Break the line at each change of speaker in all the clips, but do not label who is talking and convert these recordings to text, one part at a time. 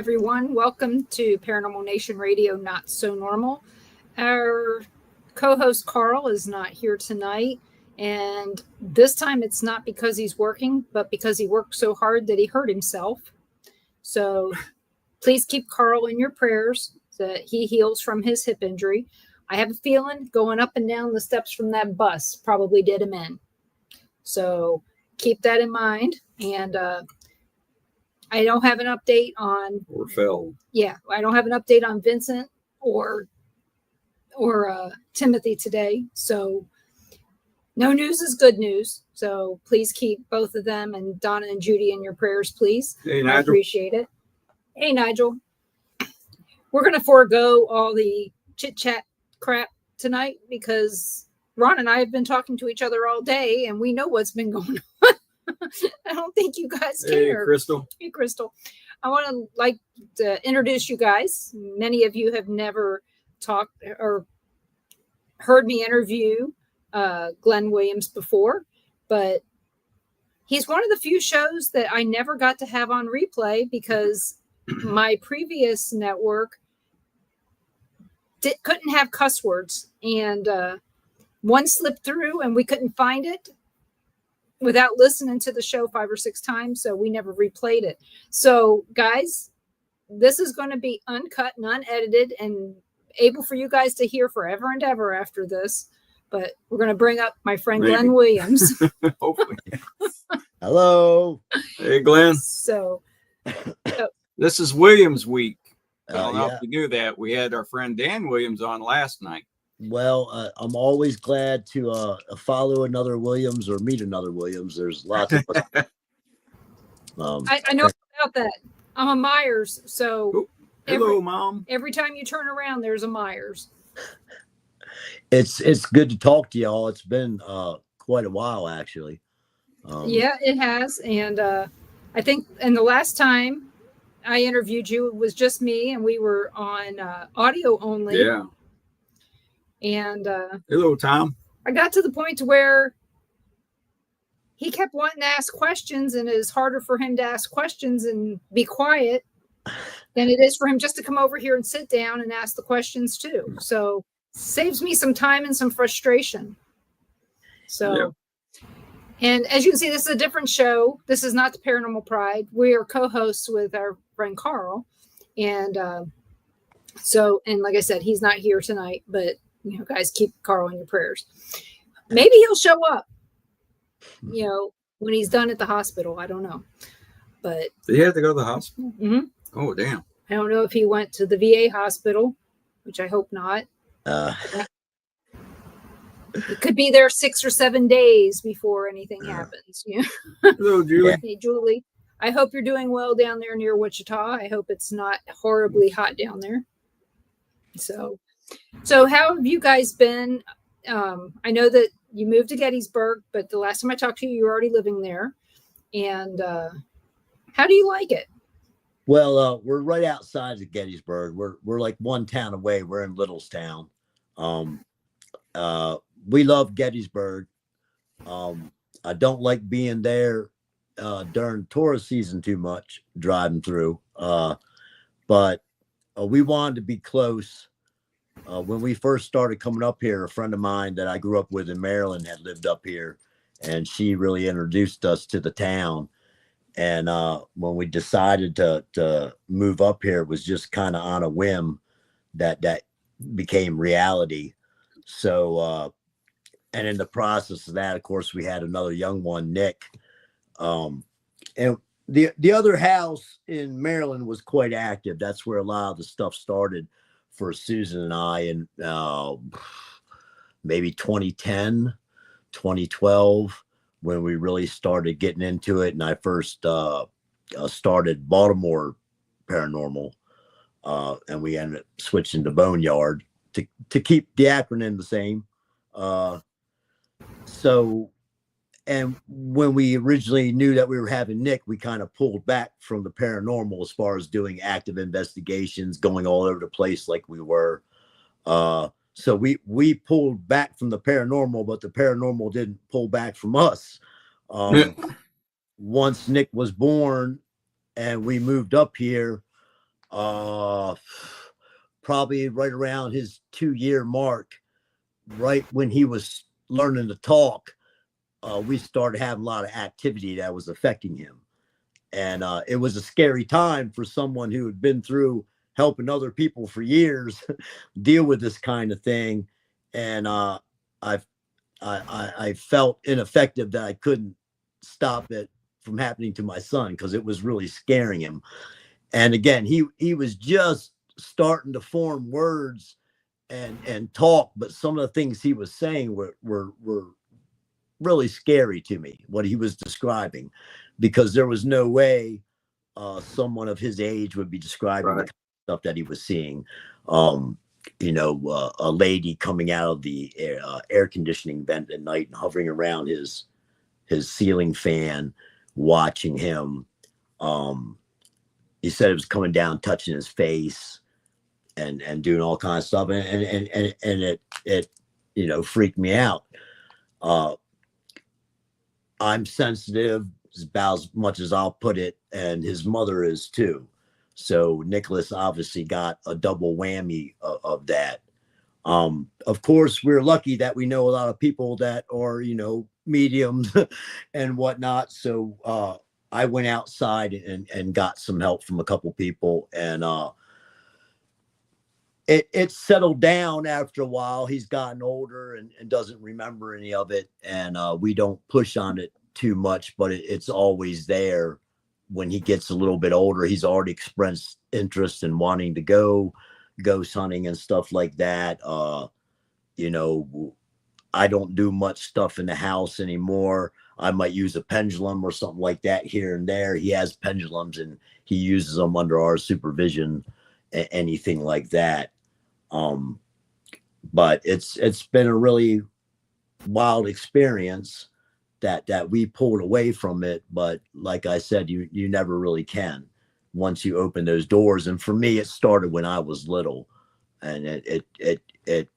everyone. Welcome to Paranormal Nation Radio, Not So Normal. Our co-host Carl is not here tonight, and this time it's not because he's working, but because he worked so hard that he hurt himself. So please keep Carl in your prayers that he heals from his hip injury. I have a feeling going up and down the steps from that bus probably did him in. So keep that in mind. And I don't have an update on
or fell.
Yeah, I don't have an update on Vincent or Timothy today. So no news is good news. So please keep both of them and Donna and Judy in your prayers, please.
Hey, Nigel.
I appreciate it. Hey, Nigel. We're going to forego all the chit-chat crap tonight because Ron and I have been talking to each other all day and we know what's been going on. I don't think you guys care.
Hey, Crystal.
Hey, Crystal. I want to introduce you guys. Many of you have never talked or heard me interview Glenn Williams before, but he's one of the few shows that I never got to have on replay because my previous network couldn't have cuss words, and one slipped through and we couldn't find it without listening to the show 5 or 6 times, so we never replayed it. So guys, this is going to be uncut and unedited and able for you guys to hear forever and ever after this, but we're going to bring up my friend Glenn Williams.
Hopefully.
Hello.
Hey, Glenn.
So
this is Williams week. I don't know
Yeah.
if you knew that. We had our friend Dan Williams on last night.
Well, I'm always glad to follow another Williams or meet another Williams. There's lots of
I know about that. I'm a Myers, so
Oh, hello, Mom.
every time you turn around, there's a Myers.
it's good to talk to y'all. It's been quite a while, actually.
Yeah, it has. And I think in the last time I interviewed you, it was just me, and we were on audio only.
Yeah.
And
Hello, Tom.
I got to the point to where he kept wanting to ask questions, and it is harder for him to ask questions and be quiet than it is for him just to come over here and sit down and ask the questions too. So saves me some time and some frustration. So,
Yep.
And as you can see, this is a different show. This is not the Paranormal Pride. We are co-hosts with our friend Carl. And and like I said, he's not here tonight, but guys, keep Carl in your prayers. Maybe he'll show up, when he's done at the hospital. I don't know. But
Did he have to go to the hospital?
Mhm.
Oh, damn.
I don't know if he went to the VA hospital, which I hope not. He could be there 6 or 7 days before anything happens.
Hello, Julie.
Hey, Julie. I hope you're doing well down there near Wichita. I hope it's not horribly hot down there. So how have you guys been? I know that you moved to Gettysburg, but the last time I talked to you, you were already living there. And how do you like it?
Well, we're right outside of Gettysburg. We're like one town away. We're in Littlestown. We love Gettysburg. I don't like being there during tourist season too much, driving through. But we wanted to be close. When we first started coming up here, a friend of mine that I grew up with in Maryland had lived up here, and she really introduced us to the town. And when we decided to move up here, it was just kind of on a whim that became reality. So, and in the process of that, of course, we had another young one, Nick. And the other house in Maryland was quite active. That's where a lot of the stuff started for Susan and I in maybe 2010, 2012, when we really started getting into it. And I first started Baltimore Paranormal, and we ended up switching to Boneyard to keep the acronym the same. And when we originally knew that we were having Nick, we kind of pulled back from the paranormal as far as doing active investigations, going all over the place like we were. So we pulled back from the paranormal, but the paranormal didn't pull back from us. Once Nick was born and we moved up here, uh, probably right around his 2-year mark, right when he was learning to talk, we started having a lot of activity that was affecting him. And it was a scary time for someone who had been through helping other people for years deal with this kind of thing. And I felt ineffective that I couldn't stop it from happening to my son because it was really scaring him. And again, he was just starting to form words and talk, but some of the things he was saying were really scary to me, what he was describing, because there was no way someone of his age would be describing the kind of stuff that he was seeing. A lady coming out of the air conditioning vent at night and hovering around his ceiling fan, watching him. He said it was coming down, touching his face, and doing all kinds of stuff, and it freaked me out. I'm sensitive about as much as I'll put it, and his mother is too. So Nicholas obviously got a double whammy of that. Of course, we're lucky that we know a lot of people that are, mediums and whatnot. So I went outside and got some help from a couple people, and it settled down after a while. He's gotten older and doesn't remember any of it, and we don't push on it too much, but it's always there. When he gets a little bit older, he's already expressed interest in wanting to go ghost hunting and stuff like that. I don't do much stuff in the house anymore. I might use a pendulum or something like that here and there. He has pendulums and he uses them under our supervision, anything like that. But it's been a really wild experience that we pulled away from it. But like I said, you never really can once you open those doors. And for me, it started when I was little, and it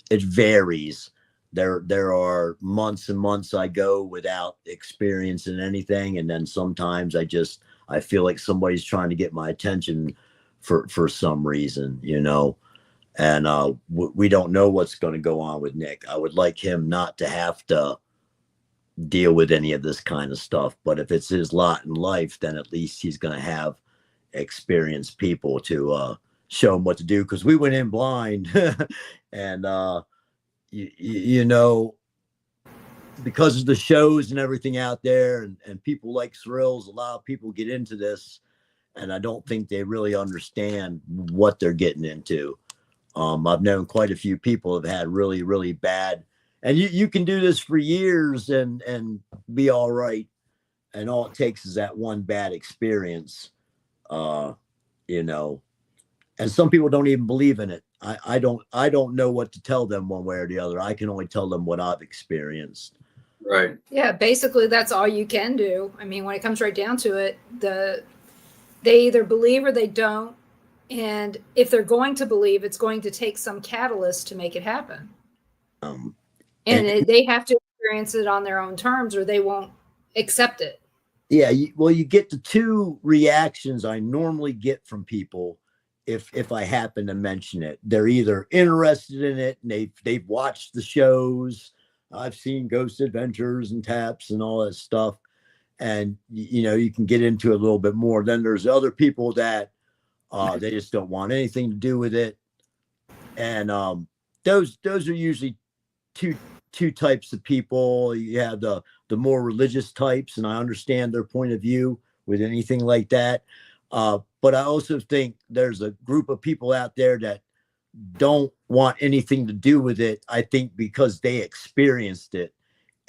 varies. There are months and months I go without experiencing anything, and then sometimes I feel like somebody's trying to get my attention for some reason, and we don't know what's going to go on with Nick. I would like him not to have to deal with any of this kind of stuff, but if it's his lot in life, then at least he's going to have experienced people to show him what to do, because we went in blind. And because of the shows and everything out there, and people like thrills, a lot of people get into this, and I don't think they really understand what they're getting into. I've known quite a few people have had really, really bad, and you can do this for years and be all right. And all it takes is that one bad experience, and some people don't even believe in it. I don't know what to tell them one way or the other. I can only tell them what I've experienced.
Right.
Yeah, basically that's all you can do. I mean, when it comes right down to it, they either believe or they don't. And if they're going to believe, it's going to take some catalyst to make it happen. They have to experience it on their own terms, or they won't accept it.
Yeah, you get the two reactions I normally get from people if I happen to mention it. They're either interested in it and they've watched the shows. I've seen Ghost Adventures and Taps and all that stuff, and you can get into it a little bit more. Then there's other people that they just don't want anything to do with it, and those are usually two types of people. You have the more religious types, and I understand their point of view with anything like that. But I also think there's a group of people out there that don't want anything to do with it. I think because they experienced it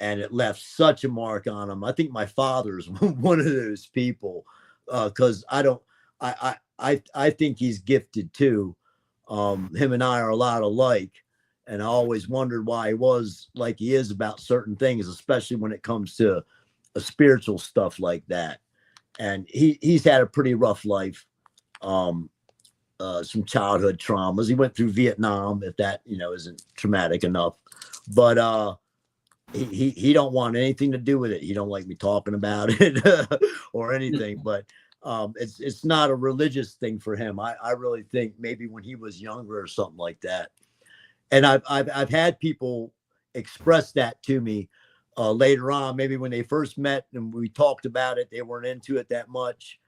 and it left such a mark on them. I think my father's one of those people, because I think he's gifted too. Him and I are a lot alike. And I always wondered why he was like he is about certain things, especially when it comes to spiritual stuff like that. And he's had a pretty rough life, some childhood traumas. He went through Vietnam, if that isn't traumatic enough. But he don't want anything to do with it. He don't like me talking about it or anything. But It's not a religious thing for him. I really think maybe when he was younger or something like that. And I've had people express that to me later on, maybe when they first met and we talked about it, they weren't into it that much.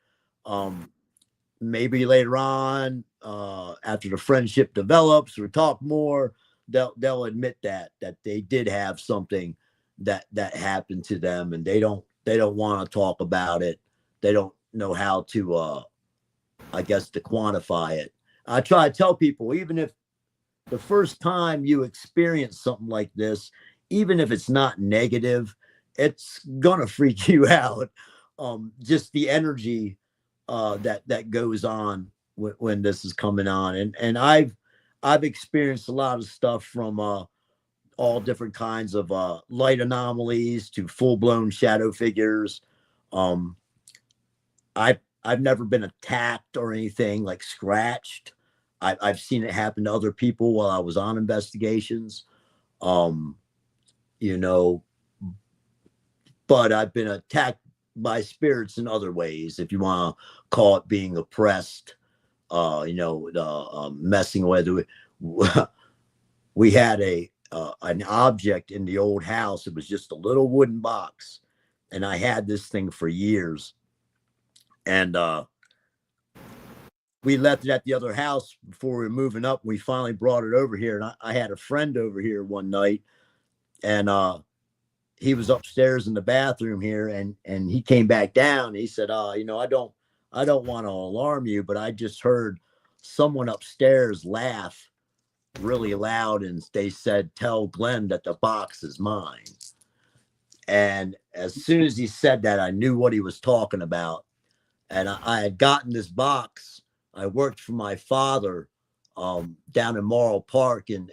Maybe later on, after the friendship develops or talk more, they'll admit that they did have something that happened to them, and they don't want to talk about it. They don't know how to I guess to quantify it. I try to tell people, even if the first time you experience something like this, even if it's not negative, it's gonna freak you out. Just the energy that goes on when this is coming on, and I've experienced a lot of stuff from all different kinds of light anomalies to full blown shadow figures. I've never been attacked or anything, like scratched. I've seen it happen to other people while I was on investigations. You know, but I've been attacked by spirits in other ways, if you want to call it being oppressed. Messing with it. We had an object in the old house. It was just a little wooden box, and I had this thing for years. And we left it at the other house before we were moving up. We finally brought it over here, and I had a friend over here one night, and he was upstairs in the bathroom here, and he came back down. He said, I don't want to alarm you, but I just heard someone upstairs laugh really loud, and they said, tell Glenn that the box is mine. And as soon as he said that, I knew what he was talking about. And I had gotten this box. I worked for my father down in Morrill Park in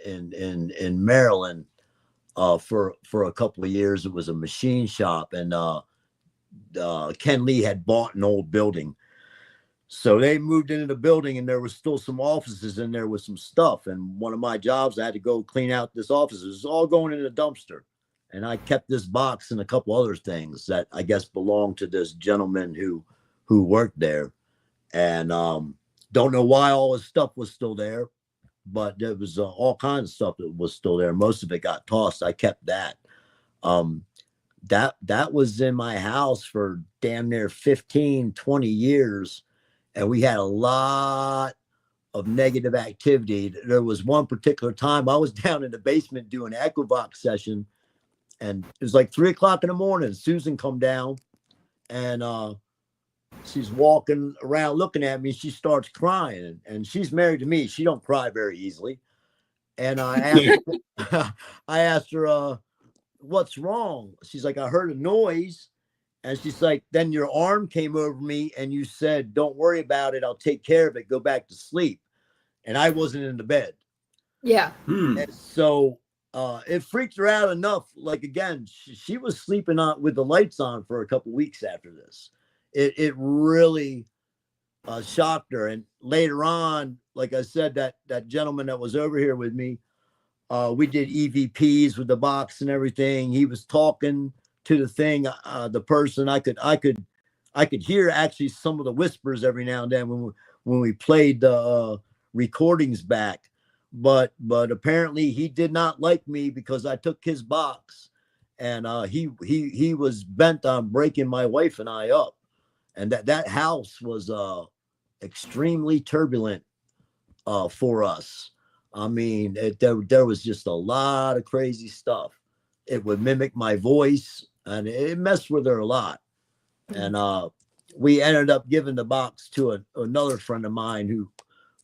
Maryland for a couple of years. It was a machine shop, and Ken Lee had bought an old building. So they moved into the building, and there was still some offices in there with some stuff. And one of my jobs, I had to go clean out this office. It was all going in a dumpster. And I kept this box and a couple other things that I guess belonged to this gentleman who worked there. And don't know why all his stuff was still there, but there was all kinds of stuff that was still there. Most of it got tossed. I kept that. That was in my house for damn near 15, 20 years. And we had a lot of negative activity. There was one particular time I was down in the basement doing an Equivox session, and it was like 3:00 in the morning. Susan come down, and she's walking around looking at me. She starts crying, and she's married to me. She don't cry very easily. And I asked her, what's wrong? She's like, I heard a noise. And she's like, then your arm came over me and you said, don't worry about it. I'll take care of it. Go back to sleep. And I wasn't in the bed.
Yeah.
And so it freaked her out enough. Like, again, she was sleeping on with the lights on for a couple of weeks after this. It really shocked her. And later on, like I said, that gentleman that was over here with me, we did EVPs with the box and everything. He was talking to the thing, the person. I could hear actually some of the whispers every now and then when we played the recordings back. But apparently he did not like me because I took his box, and he was bent on breaking my wife and I up. And that house was extremely turbulent for us. I mean, there was just a lot of crazy stuff. It would mimic my voice, and it messed with her a lot. And we ended up giving the box to another friend of mine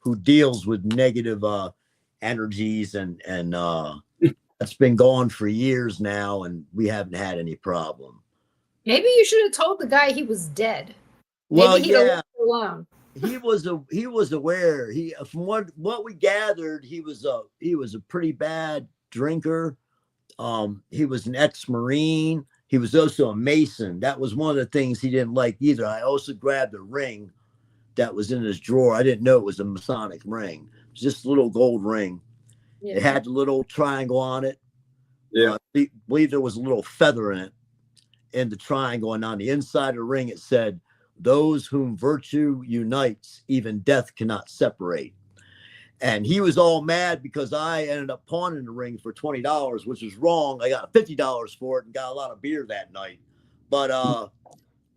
who deals with negative energies, and it's been going for years now, and we haven't had any problem.
Maybe you should have told the guy he was dead. Maybe
Well,
he'd
yeah,
alone.
he was aware. He, from what we gathered, he was a pretty bad drinker. He was an ex-Marine. He was also a Mason. That was one of the things he didn't like either. I also grabbed a ring that was in his drawer. I didn't know it was a Masonic ring. It was just a little gold ring. Yeah. It had a little triangle on it.
Yeah.
I believe there was a little feather in it, in the triangle. And on the inside of the ring, it said, those whom virtue unites, even death cannot separate. And he was all mad because I ended up pawning the ring for $20, which was wrong. I got $50 for it and got a lot of beer that night. But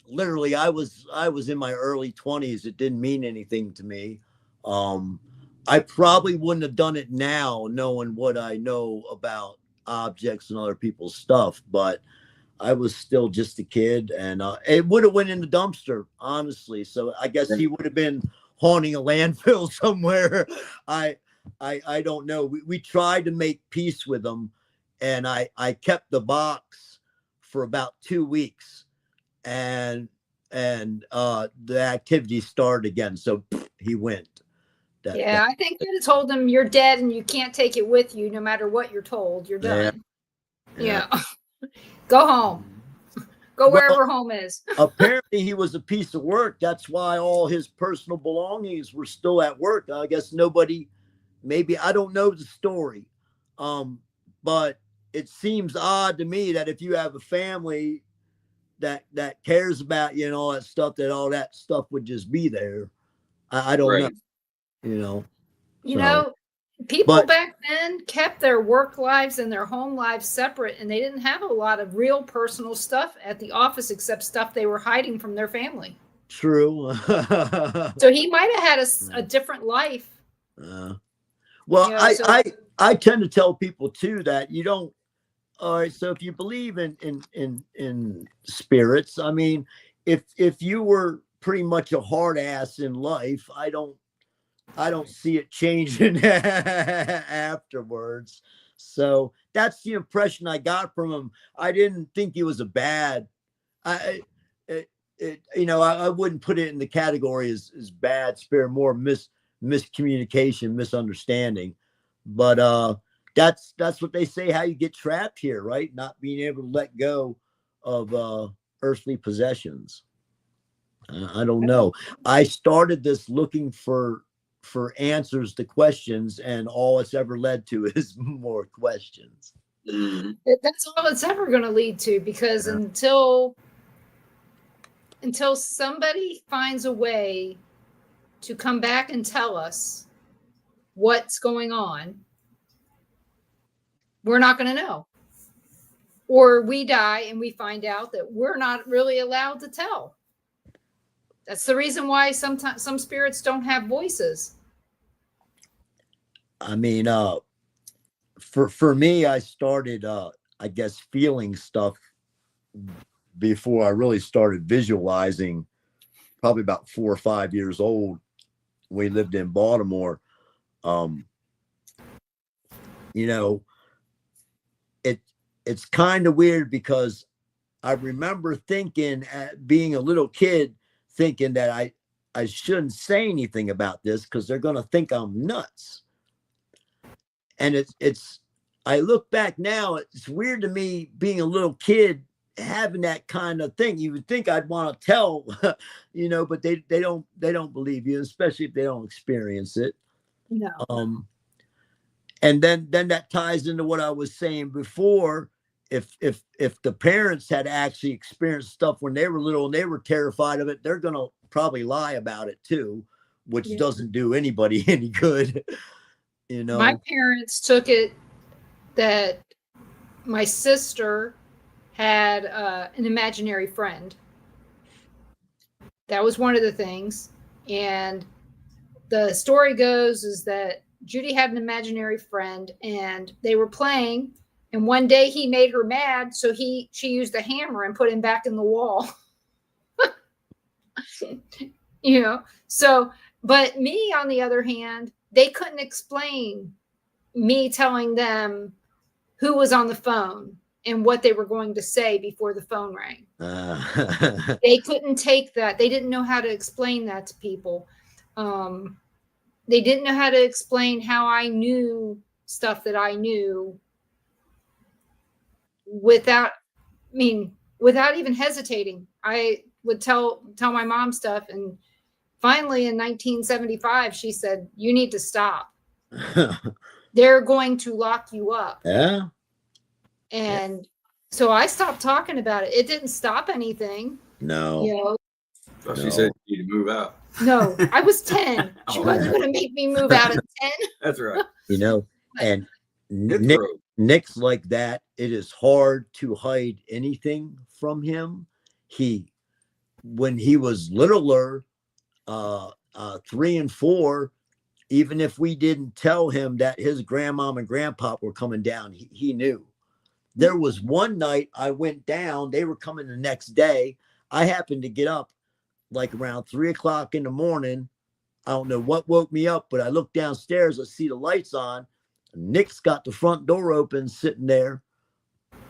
literally, I was in my early 20s. It didn't mean anything to me. I probably wouldn't have done it now, knowing what I know about objects and other people's stuff. But I was still just a kid, and it would have went in the dumpster, honestly. So I guess he would have been haunting a landfill somewhere. I don't know. We tried to make peace with him, and I kept the box for about 2 weeks, and the activity started again. So he went.
I think I'd have told him you're dead and you can't take it with you no matter what you're told. You're done. Yeah. Go home. Go wherever home is.
Apparently he was a piece of work. That's why all his personal belongings were still at work. I guess nobody, maybe, I don't know the story. But it seems odd to me that if you have a family that cares about you and all that stuff would just be there. I don't know.
You know, people back then kept their work lives and their home lives separate, and they didn't have a lot of real personal stuff at the office except stuff they were hiding from their family.
True.
So he might have had a different life.
I tend to tell people too that you don't. All right, so if you believe in spirits, I mean, if you were pretty much a hard ass in life, I don't see it changing afterwards. So that's the impression I got from him. I didn't think he was a bad. I wouldn't put it in the category as bad spirit, more miscommunication, misunderstanding. But that's what they say. How you get trapped here, right? Not being able to let go of earthly possessions. I don't know. I started this looking for answers to questions, and all it's ever led to is more questions.
That's all it's ever going to lead to, because until somebody finds a way to come back and tell us what's going on, we're not going to know. Or we die and we find out that we're not really allowed to tell. That's the reason why sometimes some spirits don't have voices.
I mean, for me, I started, I guess, feeling stuff before I really started visualizing. Probably about 4 or 5 years old. We lived in Baltimore. It's kind of weird because I remember thinking, being a little kid, thinking that I shouldn't say anything about this because they're going to think I'm nuts. And it's I look back now, it's weird to me being a little kid having that kind of thing. You would think I'd want to tell, but they don't believe you, especially if they don't experience it.
No.
And then that ties into what I was saying before. If the parents had actually experienced stuff when they were little and they were terrified of it, they're going to probably lie about it too, which doesn't do anybody any good.
My parents took it that my sister had an imaginary friend. That was one of the things. And the story goes is that Judy had an imaginary friend and they were playing, and one day he made her mad, so she used a hammer and put him back in the wall. So, but me, on the other hand, they couldn't explain me telling them who was on the phone and what they were going to say before the phone rang. They couldn't take that. They didn't know how to explain that to people. They didn't know how to explain how I knew stuff that I knew without even hesitating. I would tell my mom stuff, and finally in 1975 she said, "You need to stop. They're going to lock you up."
Yeah.
And so I stopped talking about it. It didn't stop anything.
No.
Oh, she said you need to move out.
No, I was 10. She wasn't going to make me move out at 10.
That's right.
And Nick's like that. It is hard to hide anything from him. When he was littler, 3 and 4, even if we didn't tell him that his grandmom and grandpop were coming down, he knew. There was one night I went down, they were coming the next day. I happened to get up like around 3 o'clock in the morning. I don't know what woke me up, but I looked downstairs. I see the lights on. Nick's got the front door open, sitting there,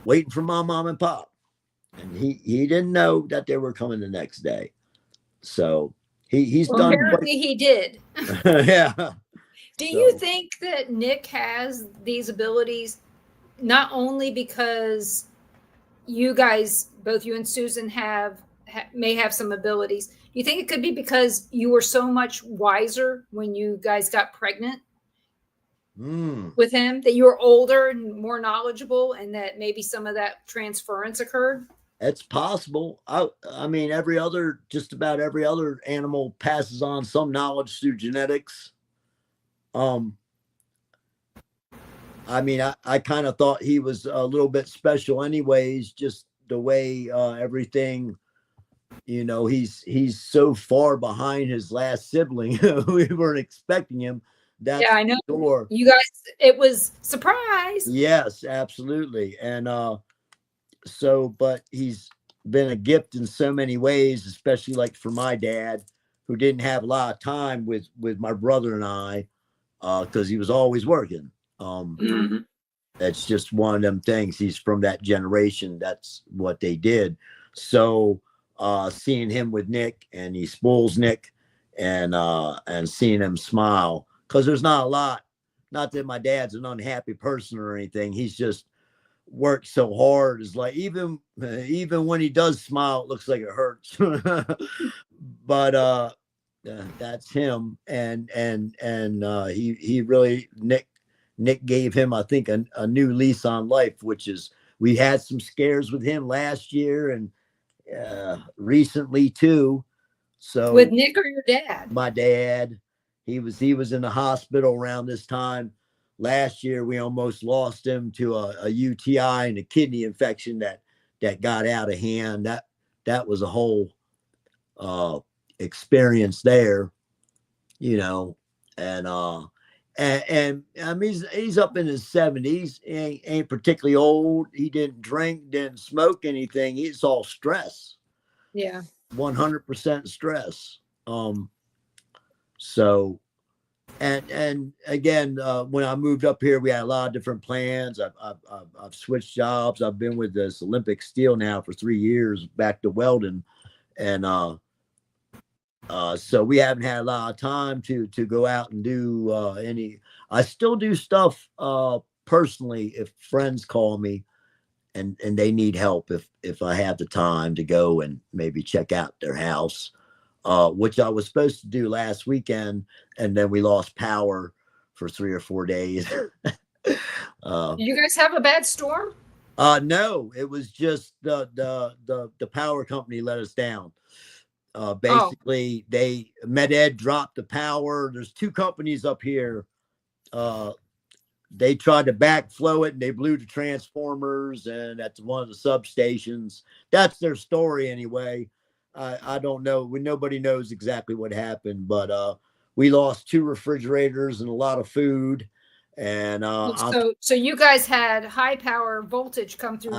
waiting for my mom and pop. And he didn't know that they were coming the next day. So he's done.
Apparently he did.
Yeah.
Do you think that Nick has these abilities not only because you guys, both you and Susan, may have some abilities? Do you think it could be because you were so much wiser when you guys got pregnant with him, that you were older and more knowledgeable, and that maybe some of that transference occurred?
It's possible. I mean, just about every other animal passes on some knowledge through genetics. I mean, I kind of thought he was a little bit special anyways, just the way everything, he's so far behind his last sibling. We weren't expecting him.
Yeah, I know. Sure. You guys, it was surprise.
Yes, absolutely. And but he's been a gift in so many ways, especially like for my dad, who didn't have a lot of time with my brother and I, because he was always working. That's just one of them things. He's from that generation. That's what they did. So seeing him with Nick, and he spoils Nick, and seeing him smile, because there's not a lot. Not that my dad's an unhappy person or anything. He's just worked so hard. It's like even when he does smile, it looks like it hurts. But that's him. And he really, Nick gave him, I think, a new lease on life, which is, we had some scares with him last year and recently too. So
with Nick or your dad? My
dad. He was in the hospital around this time last year. We almost lost him to a UTI and a kidney infection that got out of hand. That was a whole experience there, and I mean, he's up in his 70s. He ain't particularly old. He didn't drink, didn't smoke anything. It's all stress.
Yeah.
100% stress. So, and again, when I moved up here, we had a lot of different plans. I've switched jobs. I've been with this Olympic Steel now for 3 years, back to welding. And, so we haven't had a lot of time to go out and do any. I still do stuff personally if friends call me and they need help, if I have the time to go and maybe check out their house, which I was supposed to do last weekend, and then we lost power for 3 or 4 days.
Did you guys have a bad storm?
No, it was just the power company let us down. Basically, MedEd dropped the power. There's 2 companies up here. They tried to backflow it, and they blew the transformers, and that's one of the substations. That's their story anyway. I don't know. Nobody knows exactly what happened, but we lost 2 refrigerators and a lot of food. And
so you guys had high power voltage come through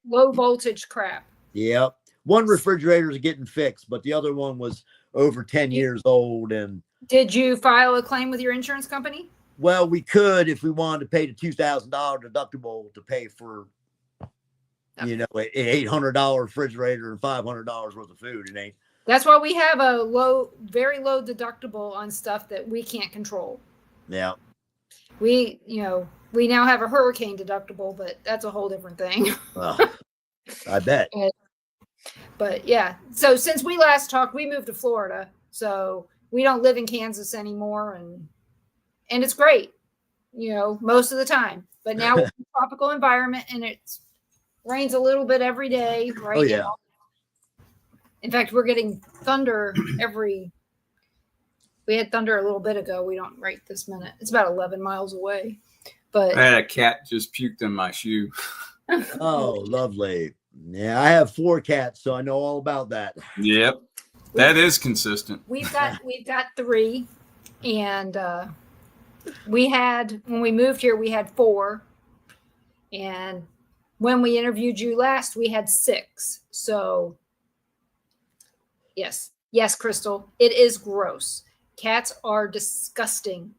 low voltage crap.
Yep. One refrigerator is getting fixed, but the other one was over 10 years old. And
did you file a claim with your insurance company?
Well, we could if we wanted to pay the $2,000 deductible to pay for, an $800 refrigerator and $500 worth of food. It ain't.
That's why we have a very low deductible on stuff that we can't control.
Yeah.
We now have a hurricane deductible, but that's a whole different thing.
I bet.
But yeah, so since we last talked, we moved to Florida, so we don't live in Kansas anymore, and it's great, most of the time. But now we're in a tropical environment, and it rains a little bit every day, right?
Oh yeah.
Now. In fact, we're getting thunder we had thunder a little bit ago. We don't right this minute. It's about 11 miles away. But
I had a cat just puked in my shoe.
Oh, lovely. Yeah, I have 4 cats, so I know all about that.
Yep. That is consistent.
We've got 3, and when we moved here, we had 4, and when we interviewed you last, we had 6. So yes, Crystal, it is gross. Cats are disgusting,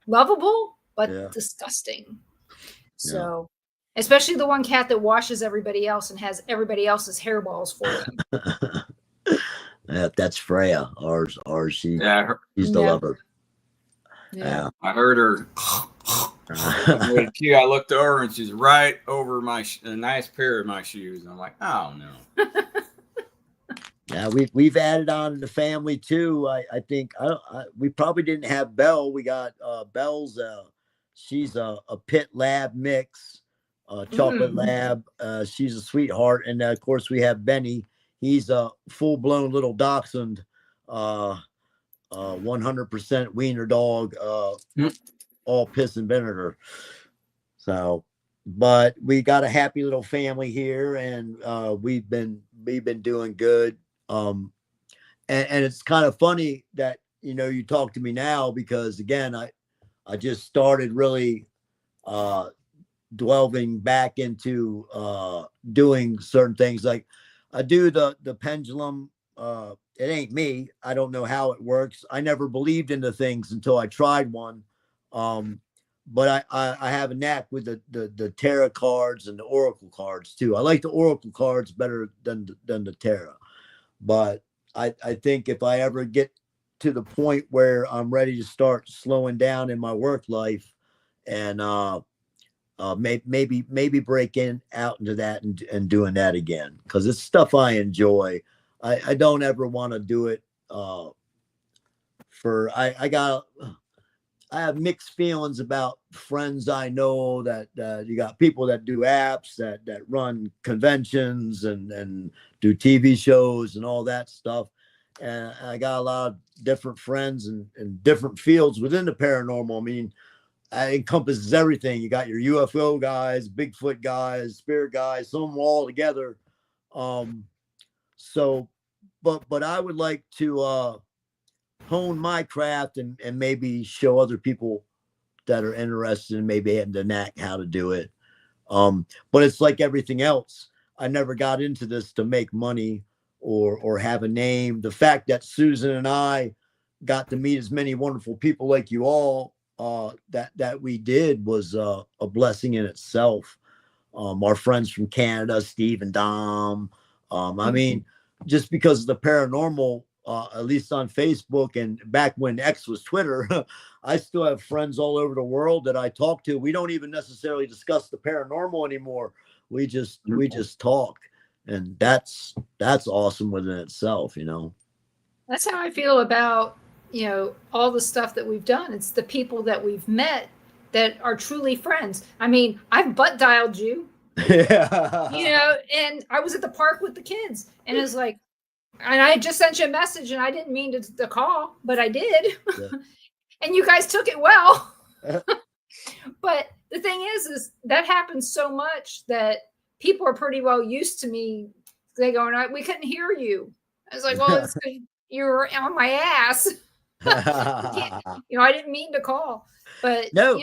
lovable, but disgusting. So, especially the one cat that washes everybody else and has everybody else's hairballs for them.
That's Freya. Ours. She's the lover.
Yeah.
I heard her. I looked over and she's right over a nice pair of my shoes. I'm like, oh no.
Yeah, we've added on to the family too. I think we probably didn't have Belle. We got Belle's. She's a pit lab mix, chocolate lab. She's a sweetheart, and of course we have Benny. He's a full-blown little dachshund, 100% wiener dog, all piss and vinegar. So, but we got a happy little family here, and we've been doing good. And it's kind of funny that you talk to me now, because again I just started really delving back into doing certain things. Like I do the pendulum. It ain't me. I don't know how it works. I never believed into things until I tried one. But I have a knack with the tarot cards and the oracle cards too. I like the oracle cards better than the tarot. But I think if I ever get to the point where I'm ready to start slowing down in my work life, and maybe breaking out into that and doing that again, because it's stuff I enjoy. I don't ever want to do it I have mixed feelings about friends I know that you got people that do apps that run conventions and do TV shows and all that stuff. And I got a lot of different friends in different fields within the paranormal. I mean, it encompasses everything. You got your UFO guys, Bigfoot guys, spirit guys, some of them all together. So, but I would like to hone my craft and maybe show other people that are interested in maybe having the knack how to do it. But it's like everything else. I never got into this to make money or have a name. The fact that Susan and I got to meet as many wonderful people like you all that we did was a blessing in itself. Our friends from Canada, Steve and Dom. I mean, just because of the paranormal, at least on Facebook and back when X was Twitter, I still have friends all over the world that I talk to. We don't even necessarily discuss the paranormal anymore. We just talk, and that's awesome within itself,
That's how I feel about, all the stuff that we've done. It's the people that we've met that are truly friends. I mean, I've butt dialed you, and I was at the park with the kids, and it's like, and I just sent you a message, and I didn't mean to call, but I did. Yeah. And you guys took it well. But the thing is that happens so much that people are pretty well used to me. They go, we couldn't hear you. I was like, well, it's because you were on my ass. I didn't mean to call, but
no.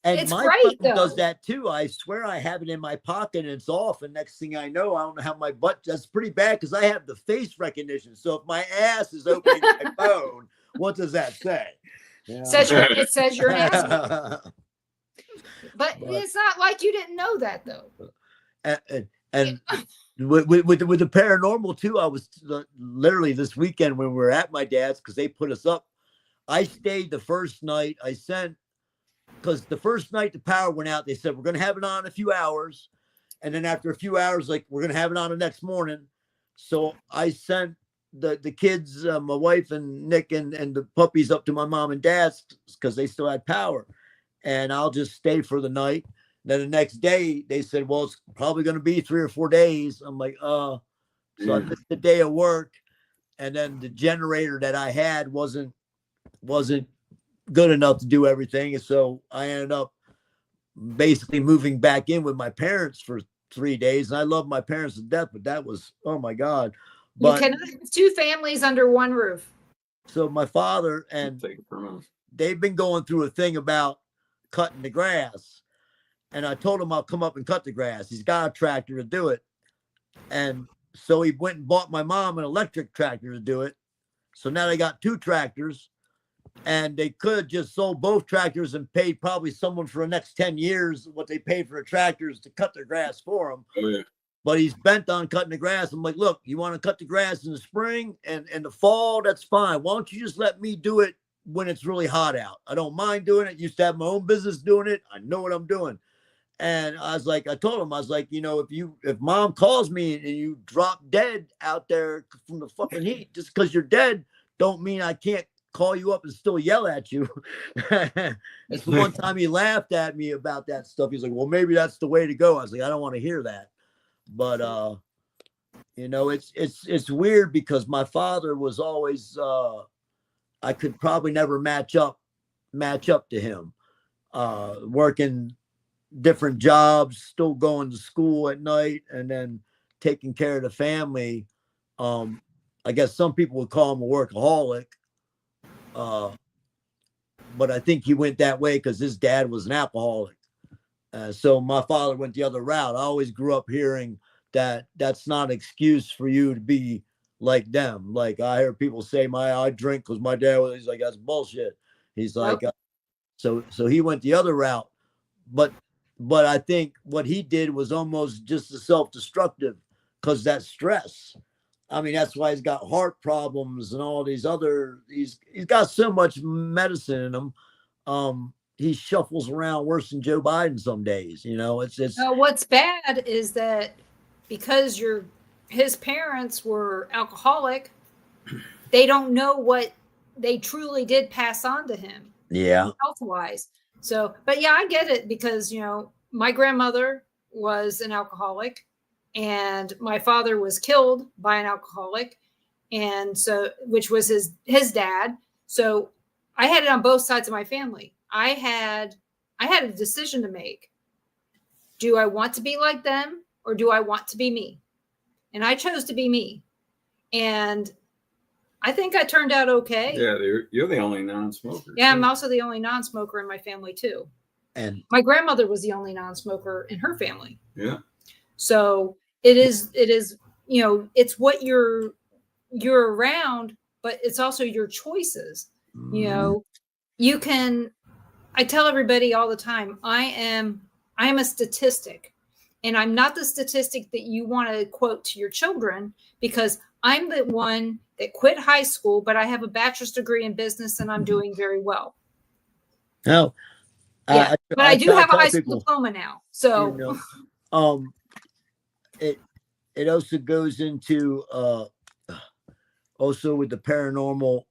And
it's
my
great,
phone does that too. I swear I have it in my pocket and it's off. And next thing I know, I don't know how my butt. That's pretty bad because I have the face recognition. So if my ass is opening my phone, what does that say?
It says you're an asshole. But it's not like you didn't know that though.
And with the paranormal too, I was literally this weekend when we were at my dad's because they put us up. I stayed the first night. Because the first night the power went out, they said, we're going to have it on in a few hours. And then after a few hours, like, we're going to have it on the next morning. So I sent the kids, my wife and Nick and the puppies up to my mom and dad's because they still had power. And I'll just stay for the night. Then the next day they said, well, it's probably going to be 3 or 4 days. I'm like, So I missed the day of work, and then the generator that I had wasn't good enough to do everything. And so I ended up basically moving back in with my parents for 3 days. And I love my parents to death, but that was, oh my God. But
you cannot have two families under one roof.
So my father, and they've been going through a thing about cutting the grass. And I told him I'll come up and cut the grass. He's got a tractor to do it. And so he went and bought my mom an electric tractor to do it. So now they got 2 tractors, and they could have just sold both tractors and paid probably someone for the next 10 years what they paid for the tractors to cut their grass for them.
Oh, yeah.
But he's bent on cutting the grass. I'm like, look, you want to cut the grass in the spring and the fall? That's fine. Why don't you just let me do it when it's really hot out? I don't mind doing it. Used to have my own business doing it. I know what I'm doing. And I was like, I told him, I was like, if mom calls me and you drop dead out there from the fucking heat, just because you're dead, don't mean I can't call you up and still yell at you. And so one time he laughed at me about that stuff. He's like, well, maybe that's the way to go. I was like, I don't want to hear that. But, it's weird because my father was always, I could probably never match up to him, working different jobs, still going to school at night, and then taking care of the family. I guess some people would call him a workaholic. But I think he went that way because his dad was an alcoholic. So my father went the other route. I always grew up hearing that that's not an excuse for you to be like them. Like I hear people say, I drink because my dad was. He's like, that's bullshit. He's like, so he went the other route. But I think what he did was almost just as self-destructive because that stress. I mean, that's why he's got heart problems and all these other. He's got so much medicine in him. He shuffles around worse than Joe Biden some days. It's.
What's bad is that because his parents were alcoholic, they don't know what they truly did pass on to him.
Yeah.
Health-wise. So, but yeah, I get it because, my grandmother was an alcoholic and my father was killed by an alcoholic. And so, which was his dad. So I had it on both sides of my family. I had a decision to make. Do I want to be like them or do I want to be me? And I chose to be me. And I think I turned out okay.
Yeah, you're the only non-smoker.
Yeah, I'm also the only non-smoker in my family too.
And
my grandmother was the only non-smoker in her family.
Yeah.
So it is, it's what you're around, but it's also your choices. I tell everybody all the time, I am a statistic, and I'm not the statistic that you want to quote to your children because I'm the one that quit high school, but I have a bachelor's degree in business and I'm doing very well.
No.
Yeah, but I do have a high school diploma now. So,
it also goes into also with the paranormal,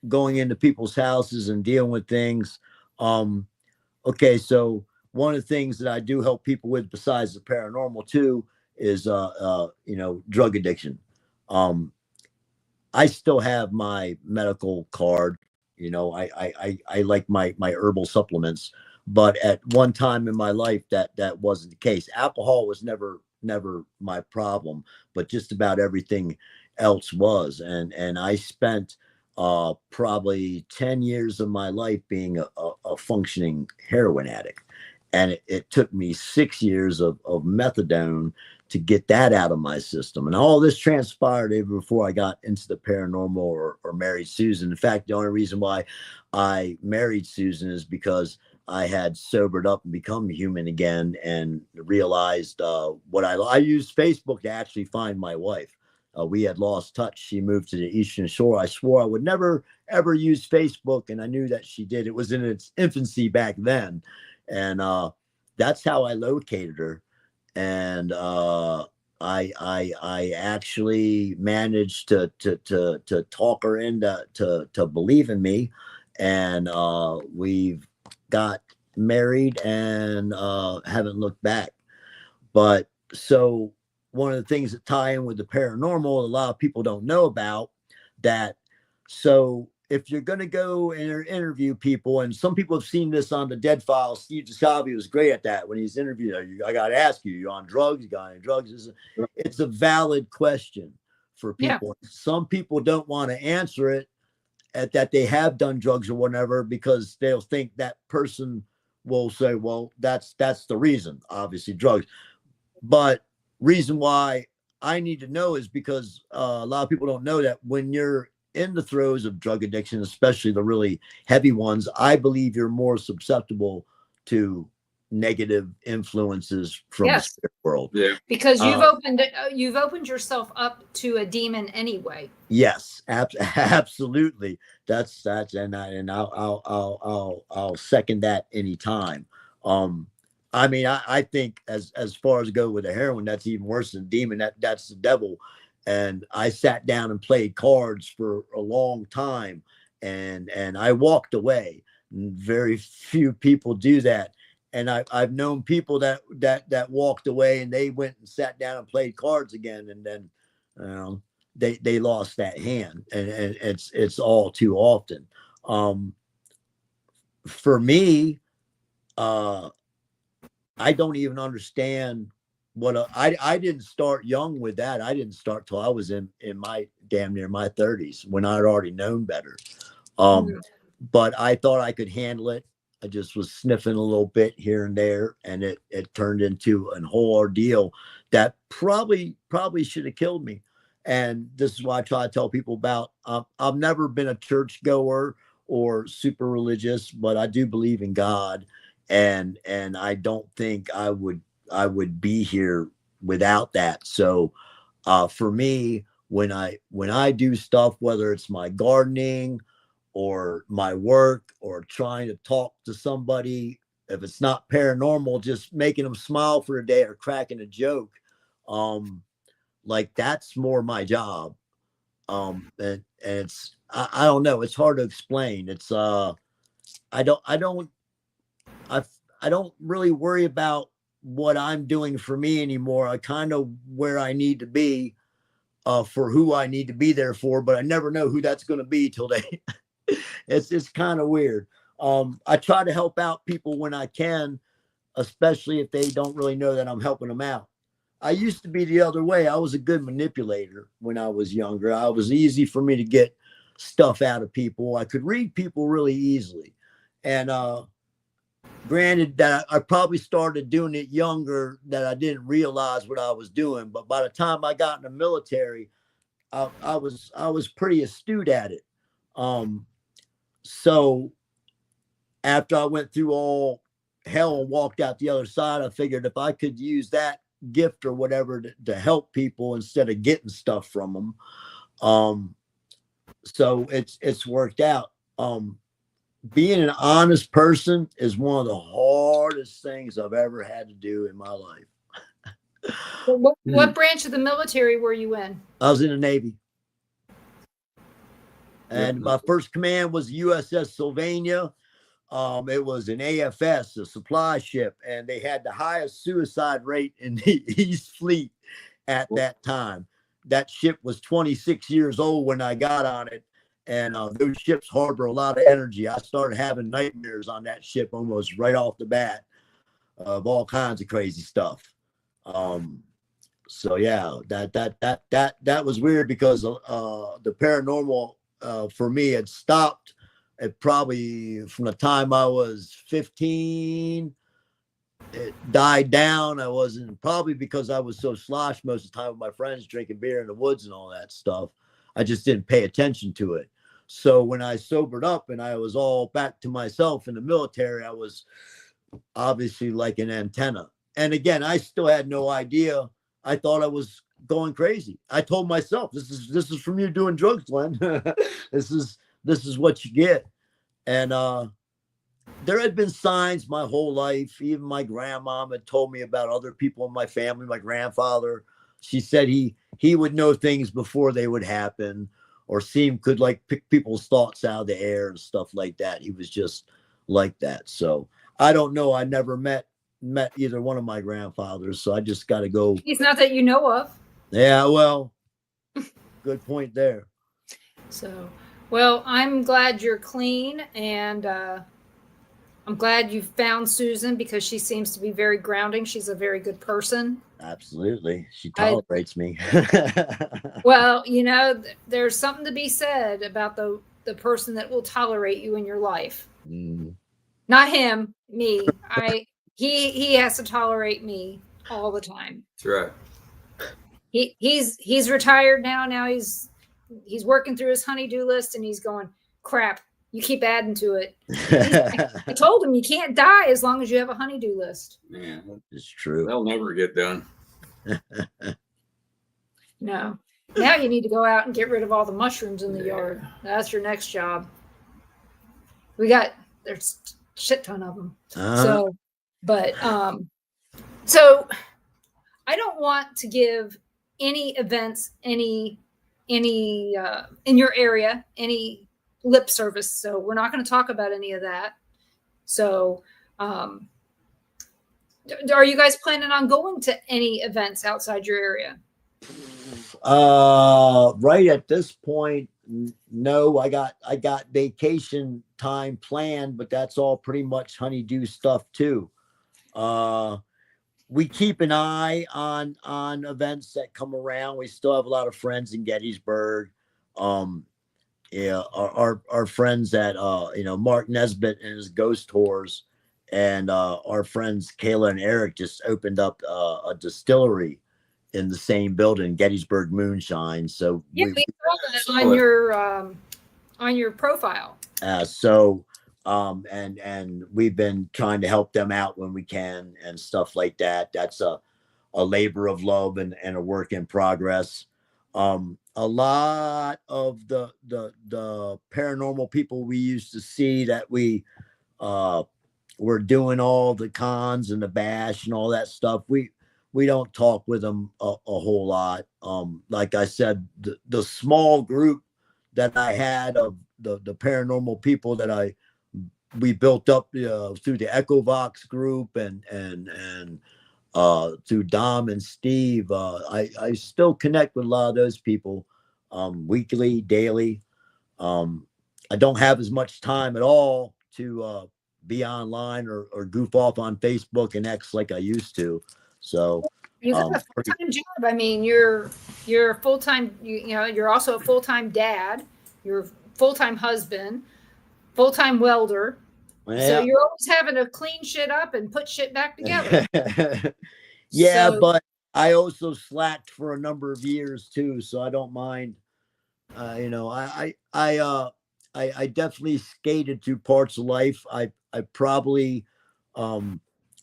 going into people's houses and dealing with things. Okay, so one of the things that I do help people with besides the paranormal too is drug addiction. I still have my medical card. I like my herbal supplements, but at one time in my life that wasn't the case. Alcohol was never my problem, but just about everything else was. And I spent probably 10 years of my life being a functioning heroin addict. And it took me 6 years of methadone to get that out of my system. And all this transpired even before I got into the paranormal or married Susan. In fact, the only reason why I married Susan is because I had sobered up and become human again and realized what I used Facebook to actually find my wife. We had lost touch. She moved to the Eastern Shore. I swore I would never, ever use Facebook, and I knew that she did. It was in its infancy back then. And that's how I located her. And I actually managed to talk her into to believe in me. And we've got married and haven't looked back. But so one of the things that tie in with the paranormal, a lot of people don't know about that. So if you're going to go and interview people, and some people have seen this on the Dead Files, Steve DeSalvi was great at that when he's interviewed. I got to ask you, you on drugs? You got any drugs? It's a valid question for people. Yeah. Some people don't want to answer it at that they have done drugs or whatever, because they'll think that person will say, well, that's the reason, obviously drugs. But reason why I need to know is because a lot of people don't know that when you're in the throes of drug addiction, especially the really heavy ones, I believe you're more susceptible to negative influences from the spirit world.
Yeah, because you've opened yourself up to a demon anyway.
Yes, absolutely. That's and I'll second that anytime. I mean, I think as far as go with the heroin, that's even worse than demon. That's the devil. And I sat down and played cards for a long time, and I walked away. Very few people do that. And I've known people that walked away and they went and sat down and played cards again, and then they lost that hand, and it's all too often. For me, I don't even understand what I didn't start young with that. I didn't start till I was in my damn near my 30s, when I'd already known better. But I thought I could handle it. I just was sniffing a little bit here and there, and it turned into a whole ordeal that probably should have killed me. And this is why I try to tell people about. I've never been a church goer or super religious, but I do believe in God, and I don't think I would be here without that. So for me, when I do stuff, whether it's my gardening or my work or trying to talk to somebody, if it's not paranormal, just making them smile for a day or cracking a joke, like that's more my job. And it's I don't know, it's hard to explain. It's I don't really worry about what I'm doing for me anymore. I kind of where I need to be for who I need to be there for, but I never know who that's going to be till they it's kind of weird. I try to help out people when I can, especially if they don't really know that I'm helping them out. I used to be the other way. I was a good manipulator when I was younger. I was easy for me to get stuff out of people. I could read people really easily. And granted that I probably started doing it younger, that I didn't realize what I was doing. But by the time I got in the military, I was pretty astute at it. So after I went through all hell and walked out the other side, I figured if I could use that gift or whatever to help people instead of getting stuff from them. So it's worked out. Being an honest person is one of the hardest things I've ever had to do in my life.
What branch of the military were you in?
I was in the Navy. And my first command was USS Sylvania. It was an AFS, a supply ship, and they had the highest suicide rate in the East Fleet at that time. That ship was 26 years old when I got on it, and those ships harbor a lot of energy. I started having nightmares on that ship almost right off the bat of all kinds of crazy stuff. So yeah, that was weird because the paranormal for me had stopped. It probably from the time I was 15, it died down. I wasn't, probably because I was so sloshed most of the time with my friends drinking beer in the woods and all that stuff. I just didn't pay attention to it. So when I sobered up and I was all back to myself in the military, I was obviously like an antenna. And again, I still had no idea. I thought I was going crazy. I told myself, this is from you doing drugs, Glenn. This is what you get. And there had been signs my whole life. Even my grandma had told me about other people in my family. My grandfather, she said he would know things before they would happen, or could like pick people's thoughts out of the air and stuff like that. He was just like that. So I don't know. I never met met either one of my grandfathers, so I just got to go.
He's not that you know of.
Yeah, well, good point there.
So, well, I'm glad you're clean, and I'm glad you found Susan because she seems to be very grounding. She's a very good person.
Absolutely. She tolerates me.
Well, you know, there's something to be said about the person that will tolerate you in your life.
Mm.
Not him, me. He has to tolerate me all the time.
That's right.
He's retired now. Now he's working through his honey-do list, and he's going, crap, you keep adding to it. I told him you can't die as long as you have a honey-do list.
Yeah,
it's true.
They'll never get done.
No. Now you need to go out and get rid of all the mushrooms in the yard. That's your next job. There's a shit ton of them. So I don't want to give any events, any in your area, any lip service. So we're not going to talk about any of that. So, are you guys planning on going to any events outside your area?
Right at this point, no. I got vacation time planned, but that's all pretty much honeydew stuff too. We keep an eye on events that come around. We still have a lot of friends in Gettysburg. Yeah, our friends at Mark Nesbitt and his ghost tours, and our friends Kayla and Eric just opened up a distillery in the same building, Gettysburg Moonshine. So
yeah, we saw that on your profile.
And we've been trying to help them out when we can and stuff like that. That's a labor of love and a work in progress. A lot of the paranormal people we used to see that we were doing all the cons and the bash and all that stuff. We don't talk with them a whole lot. Like I said, the small group that I had of the paranormal people that we built up through the Echovox group and through Dom and Steve, I still connect with a lot of those people weekly, daily. I don't have as much time at all to be online or goof off on Facebook and X like I used to. So
you got a full-time job. I mean, you're full-time. You're also a full-time dad. You're a full-time husband, full-time welder. Yeah. So you're always having to clean shit up and put shit back together.
Yeah, but I also slacked for a number of years too, so I don't mind. I definitely skated through parts of life. I probably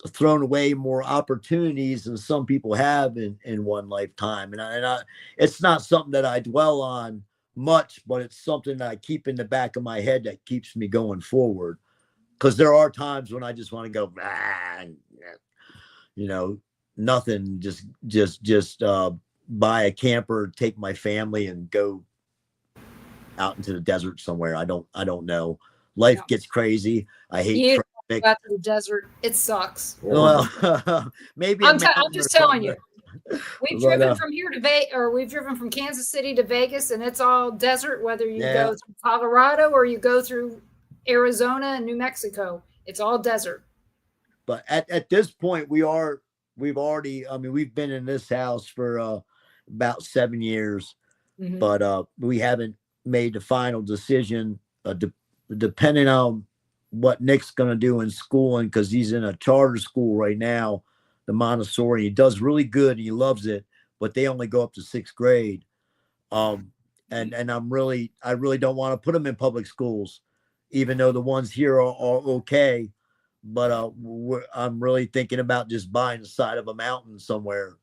thrown away more opportunities than some people have in one lifetime, and I it's not something that I dwell on much, but it's something that I keep in the back of my head that keeps me going forward. Because there are times when I just want to go, nothing, just buy a camper, take my family, and go out into the desert somewhere. I don't know. Life gets crazy. I hate traffic.
Out to the desert, it sucks.
Well, maybe
I'm just telling you. We've driven from here to we've driven from Kansas City to Vegas, and it's all desert. Whether you go through Colorado or you go through Arizona and New Mexico, it's all desert.
But at this point, we've been in this house for about 7 years, mm-hmm. but we haven't made the final decision, depending on what Nick's going to do in school, and because he's in a charter school right now, the Montessori. He does really good and he loves it, but they only go up to 6th grade. And I really don't want to put him in public schools, even though the ones here are okay. But I'm really thinking about just buying the side of a mountain somewhere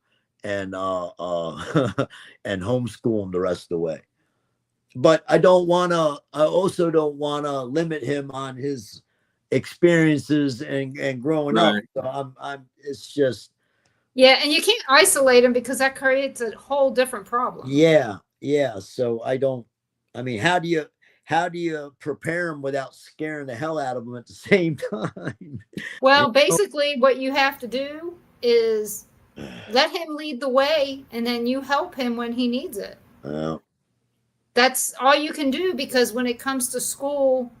and and homeschool him the rest of the way. But I also don't want to limit him on his experiences and growing up. So it's just.
Yeah. And you can't isolate him because that creates a whole different problem.
Yeah. So how do how do you prepare them without scaring the hell out of them at the same time?
Well, basically what you have to do is let him lead the way, and then you help him when he needs it. That's all you can do, because when it comes to school,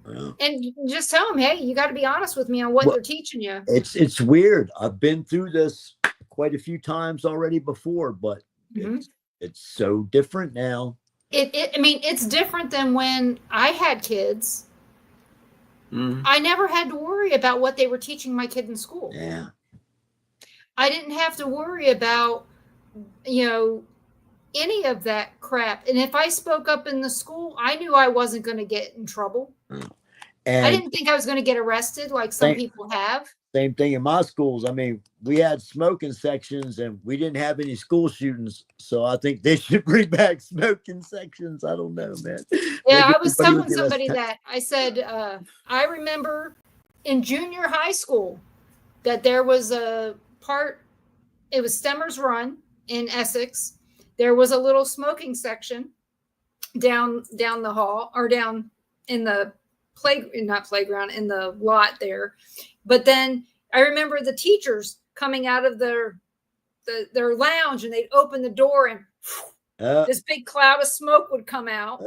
and just tell him, hey, you got to be honest with me on what they're teaching you.
It's weird. I've been through this quite a few times already before, but it's so different now.
I mean, it's different than when I had kids. I never had to worry about what they were teaching my kid in school.
Yeah.
I didn't have to worry about, any of that crap. And if I spoke up in the school, I knew I wasn't going to get in trouble. And I didn't think I was going to get arrested like some people have.
Same thing in my schools. I mean, we had smoking sections and we didn't have any school shootings. So I think they should bring back smoking sections. I don't know, man.
Yeah, I was telling somebody that. I said, I remember in junior high school that there was a part, it was Stemmers Run in Essex. There was a little smoking section down the hall, or down in the not playground, in the lot there. But then I remember the teachers coming out of their lounge, and they'd open the door, and this big cloud of smoke would come out.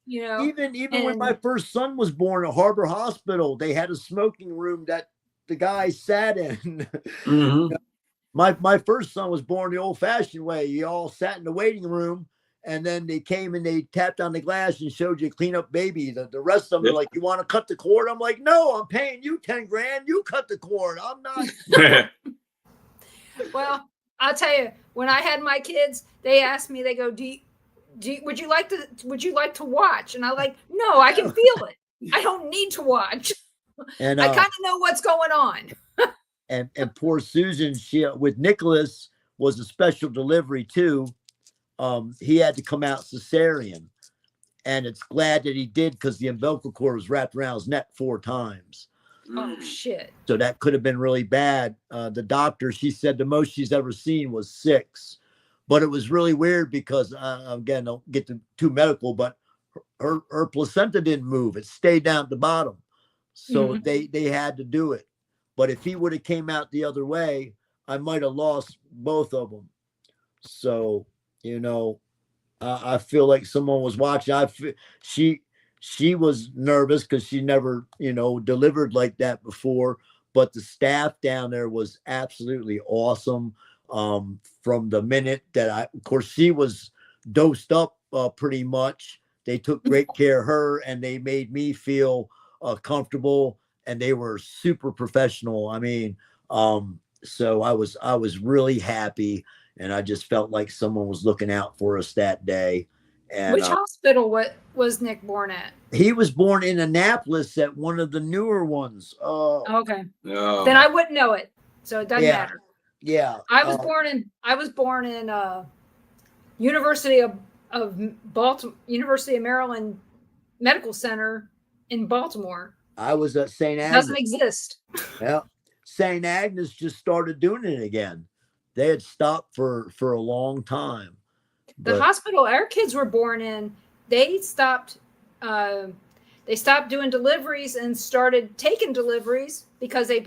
Even when my first son was born at Harbor Hospital, they had a smoking room that the guy sat in. My first son was born the old-fashioned way. You all sat in the waiting room, and then they came and they tapped on the glass and showed you clean up baby. The rest of them are like, you want to cut the cord? I'm like, no, I'm paying you 10 grand. You cut the cord. I'm not.
Well, I'll tell you, when I had my kids, they asked me, they go, would you like to watch? And I'm like, no, I can feel it. I don't need to watch. And I kind of know what's going on.
And poor Susan, she with Nicholas was a special delivery too. He had to come out cesarean, and it's glad that he did, because the umbilical cord was wrapped around his neck 4 times.
Oh shit!
So that could have been really bad. The doctor, she said the most she's ever seen was 6, but it was really weird because again, don't get too medical, but her placenta didn't move; it stayed down at the bottom. So they had to do it. But if he would have came out the other way, I might have lost both of them. So, I feel like someone was watching. She was nervous because she never, delivered like that before. But the staff down there was absolutely awesome. From the minute that of course, she was dosed up pretty much. They took great care of her, and they made me feel comfortable. And they were super professional. I mean, so I was really happy, and I just felt like someone was looking out for us that day. And
which hospital was Nick born at?
He was born in Annapolis at one of the newer ones.
Okay. Oh. Then I wouldn't know it, so it doesn't matter.
Yeah.
I was born in University of Baltimore, University of Maryland Medical Center in Baltimore.
I was at St. Agnes.
Doesn't exist.
Yeah. St. Agnes just started doing it again. They had stopped for a long time.
The hospital our kids were born in, they stopped doing deliveries and started taking deliveries because they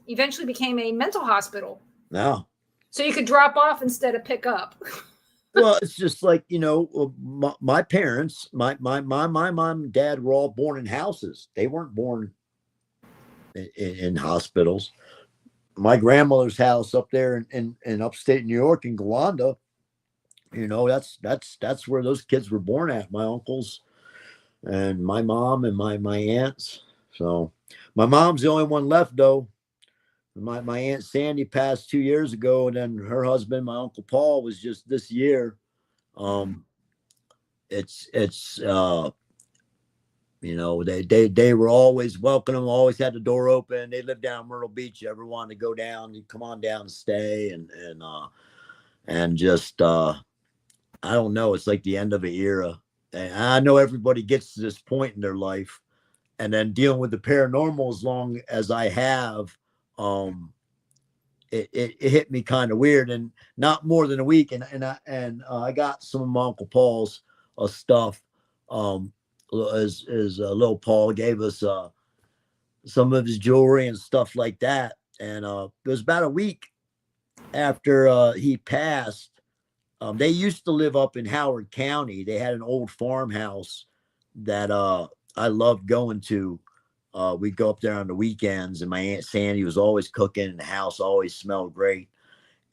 eventually became a mental hospital.
No.
So you could drop off instead of pick up.
Well, it's just like, my parents, my mom and dad were all born in houses. They weren't born in hospitals. My grandmother's house up there in upstate New York in Galanda, that's where those kids were born at. My uncles and my mom and my aunts. So my mom's the only one left though. My Aunt Sandy passed 2 years ago, and then her husband, my Uncle Paul, was just this year. They were always welcome, always had the door open. They lived down in Myrtle Beach. You ever wanted to go down, you come on down and stay, and just I don't know, it's like the end of an era. And I know everybody gets to this point in their life, and then dealing with the paranormal as long as I have, it hit me kind of weird, and not more than a week. And I got some of my Uncle Paul's stuff. as little Paul gave us some of his jewelry and stuff like that. And it was about a week after he passed. They used to live up in Howard County. They had an old farmhouse that I loved going to. We'd go up there on the weekends, and my Aunt Sandy was always cooking, and the house always smelled great.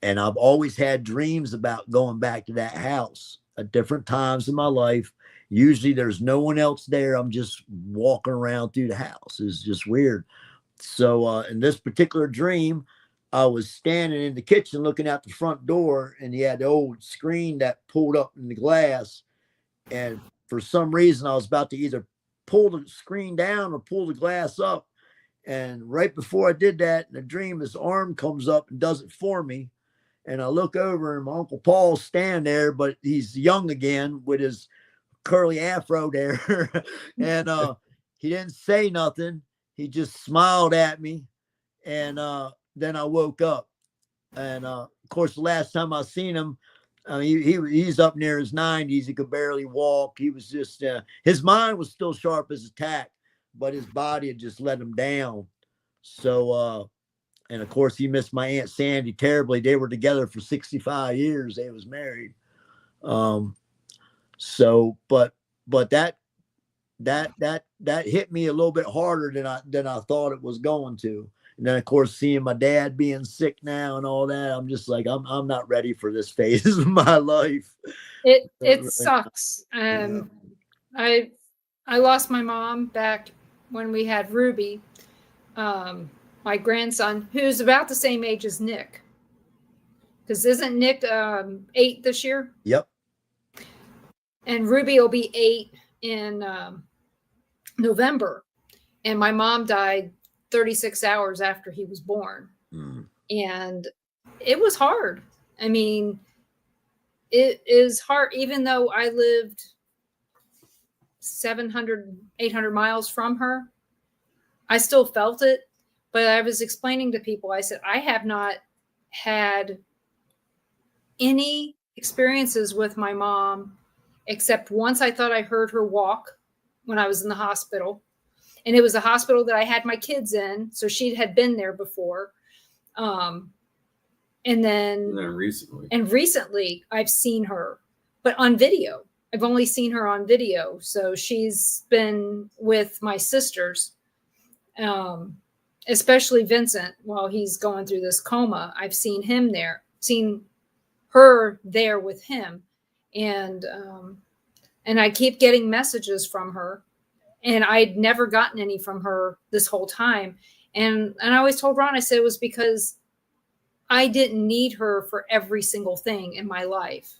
And I've always had dreams about going back to that house at different times in my life. Usually there's no one else there. I'm just walking around through the house. It's just weird. So in this particular dream, I was standing in the kitchen looking out the front door, and he had the old screen that pulled up in the glass. And for some reason, I was about to either pull the screen down or pull the glass up. And right before I did that in the dream, his arm comes up and does it for me. And I look over, and my Uncle Paul's standing there, but he's young again with his curly afro there. And he didn't say nothing. He just smiled at me. And then I woke up. And of course, the last time I seen him, he's up near his 90s. He could barely walk. He was just, his mind was still sharp as a tack, but his body had just let him down. So, and of course, he missed my Aunt Sandy terribly. They were together for 65 years. They was married. So, but that hit me a little bit harder than I thought it was going to. And then, of course, seeing my dad being sick now and all that, I'm just like, I'm not ready for this phase of my life.
It sucks. I lost my mom back when we had Ruby, my grandson, who's about the same age as Nick. Because isn't Nick 8 this year?
Yep.
And Ruby will be 8 in November. And my mom died 36 hours after he was born. And it was hard. I mean, it is hard, even though I lived 700, 800 miles from her, I still felt it. But I was explaining to people, I said, I have not had any experiences with my mom, except once I thought I heard her walk when I was in the hospital. And it was a hospital that I had my kids in. So she had been there before. And recently I've seen her, but on video. I've only seen her on video. So she's been with my sisters, especially Vincent, while he's going through this coma. I've seen her there with him. And I keep getting messages from her. And I'd never gotten any from her this whole time. And I always told Ron, I said it was because I didn't need her for every single thing in my life.